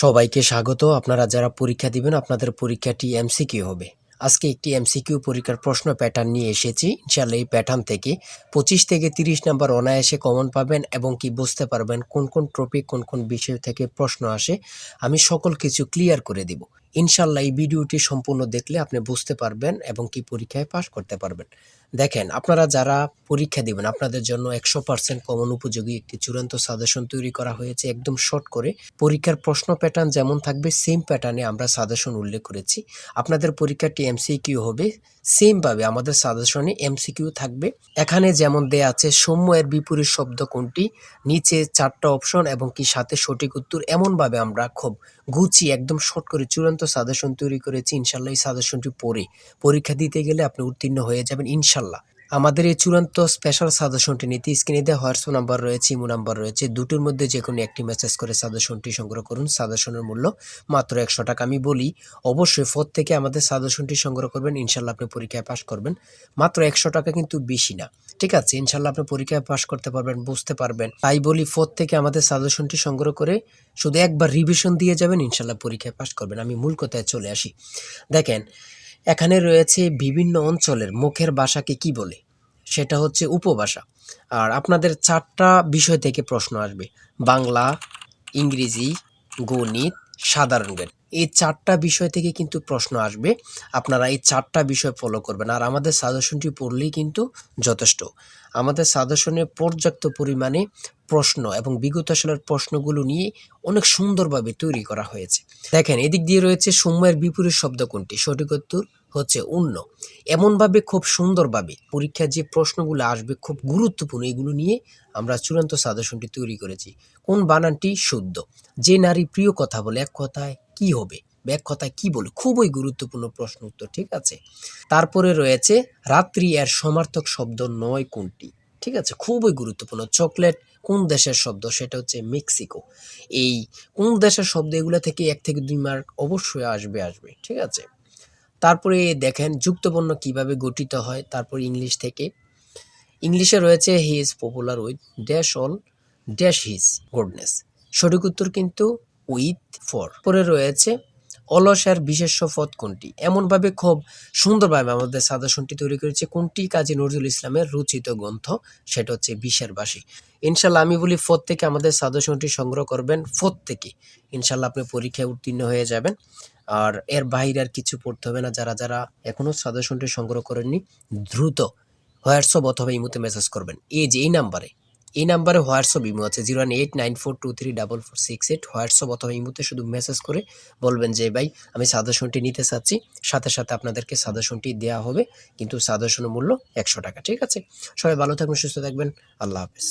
সবাইকে স্বাগত। আপনারা যারা পরীক্ষা দিবেন আপনাদের পরীক্ষাটি এমসিকিউ হবে। আজকে একটি এমসিকিউ পরীক্ষার প্রশ্ন প্যাটার্ন নিয়ে এসেছি। ইনশাআল্লাহ এই প্যাটার্ন থেকে 25 থেকে 30 নাম্বার অনায়াসে কমন পাবেন এবং কি বুঝতে পারবেন কোন কোন টপিক কোন কোন বিষয় থেকে প্রশ্ন আসে। আমি সকল কিছু ক্লিয়ার করে দিব। ইনশাআল্লাহ এই ভিডিওটি সম্পূর্ণ দেখলে আপনি বুঝতে পারবেন এবং কি পরীক্ষায় পাস করতে পারবেন। দেখেন, আপনারা যারা পরীক্ষা দিবেন আপনাদের জন্য 100% কমন উপযোগী একটি চূড়ান্ত সাজেশন তৈরি করা হয়েছে একদম শর্ট করে। পরীক্ষার প্রশ্ন প্যাটার্ন যেমন থাকবে সেম প্যাটার্নে আমরা সাজেশন উল্লেখ করেছি। আপনাদের পরীক্ষাটি এমসিকিউ হবে, সেমভাবে আমাদের সাজেশনে এমসিকিউ থাকবে। এখানে যেমন দেয়া আছে সৌম্য এর বিপরীত শব্দ কোনটি, নিচে 4টা অপশন এবং কি সাথে সঠিক উত্তর। এমনভাবে আমরা খুব গুছিয়ে একদম শর্ট করে চূড়ান্ত সাজেশন তৈরি করেছি। ইনশাল্লাহ এই সাজেশনটি পড়ে পরীক্ষা দিতে গেলে আপনি উত্তীর্ণ হয়ে যাবেন ইনশাল্লাহ। আমাদের এই চূড়ান্ত স্পেশাল সাজেশনটি নিতে স্ক্রিনে দেওয়া হোয়াটসঅ্যাপ নাম্বার রয়েছে, ইমো নাম্বার রয়েছে। দুটোর মধ্যে যে কোনো একটি মেসেজ করে সাজেশনটি সংগ্রহ করুন। সাজেশনের মূল্য মাত্র 100 টাকা। আমি বলি অবশ্যই ফোর থেকে আমাদের সাজেশনটি সংগ্রহ করবেন, ইনশাল্লাহ আপনি পরীক্ষায় পাস করবেন। মাত্র 100 টাকা, কিন্তু বেশি না। ঠিক আছে, ইনশাল্লাহ আপনি পরীক্ষায় পাস করতে পারবেন, বুঝতে পারবেন। তাই বলি ফোর থেকে আমাদের সাজেশনটি সংগ্রহ করে শুধু একবার রিভিশন দিয়ে যাবেন, ইনশাল্লাহ পরীক্ষায় পাস করবেন। আমি মূল কথায় চলে আসি। দেখেন, এখানে রয়েছে বিভিন্ন অঞ্চলের মুখের ভাষাকে কি বলে, সেটা হচ্ছে উপভাষা। আর আপনাদের 4টা বিষয় থেকে প্রশ্ন আসবে: বাংলা, ইংরেজি, গণিত, সাধারণ জ্ঞান। এই 4টা বিষয় থেকে কিন্তু প্রশ্ন আসবে। আপনারা এই 4টা বিষয় ফলো করবেন আর আমাদের সাজেশনটি পড়লেই কিন্তু যথেষ্ট। আমাদের সাজেশনে পর্যাপ্ত পরিমাণে প্রশ্ন এবং বিগত সালের প্রশ্নগুলো নিয়ে অনেক সুন্দরভাবে তৈরি করা হয়েছে। দেখেন, এদিক দিয়ে রয়েছে সৌম্যের বিপরীত শব্দ কোনটি, সঠিক উত্তর হচ্ছে অন্য। এমনভাবে খুব সুন্দরভাবে পরীক্ষায় যে প্রশ্নগুলো আসবে খুব গুরুত্বপূর্ণ, এগুলো নিয়ে আমরা চূড়ান্ত সাজেশনটি তৈরি করেছি। কোন বানানটি শুদ্ধ, যে নারী প্রিয় কথা বলে এক কথায় কি হবে, এক কথায় কি বলে, খুবই গুরুত্বপূর্ণ প্রশ্ন উত্তর। ঠিক আছে, তারপরে রয়েছে রাত্রি এর সমার্থক শব্দ নয় কোনটি। ঠিক আছে, খুবই গুরুত্বপূর্ণ। চকলেট কোন দেশের শব্দ, সেটা হচ্ছে মেক্সিকো। এই কোন দেশের শব্দ, এগুলো থেকে 1 থেকে 2 মার্ক অবশ্যই আসবে। ঠিক আছে, তারপরে দেখেন যুক্তবর্ণ কিভাবে গঠিত হয়। তারপর ইংলিশ থেকে, ইংলিশে রয়েছে he is popular with dash all dash his goodness. সঠিক উত্তর কিন্তু উইথ ফর। পরে রয়েছে অলসের বিশেষ্য পদ কোনটি। এমনভাবে খুব সুন্দরভাবে আমাদের সাজেশনটি তৈরি করেছে। কোনটি কাজী নজরুল ইসলামের রচিত গ্রন্থ, সেটা হচ্ছে বিশের বাসী। ইনশাল্লাহ আমি বলি ফোর থেকে আমাদের সাজেশনটি সংগ্রহ করবেন। ফোর থেকে ইনশাল্লাহ আপনি পরীক্ষায় উত্তীর্ণ হয়ে যাবেন। আর এর বাইরে আর কিছু পড়তে হবে না। যারা যারা এখনো সাজেশনটি সংগ্রহ করেননি, দ্রুত হোয়াটসঅ্যাপ অথবা ইমোতে মেসেজ করবেন। এই যে এই নাম্বারে হোয়াটসঅ্যাপ ইমো আছে 01894234468। হোয়াটসঅ্যাপ অথবা ইমোতে শুধু মেসেজ করে বলবেন যে ভাই আমি সাজেশনটি নিতে চাচ্ছি, সাথে সাথে আপনাদেরকে সাজেশনটি দেওয়া হবে, কিন্তু সাজেশনের মূল্য 100 টাকা। ঠিক আছে, সবাই ভালো থাকবেন, সুস্থ থাকবেন। আল্লাহ হাফেজ।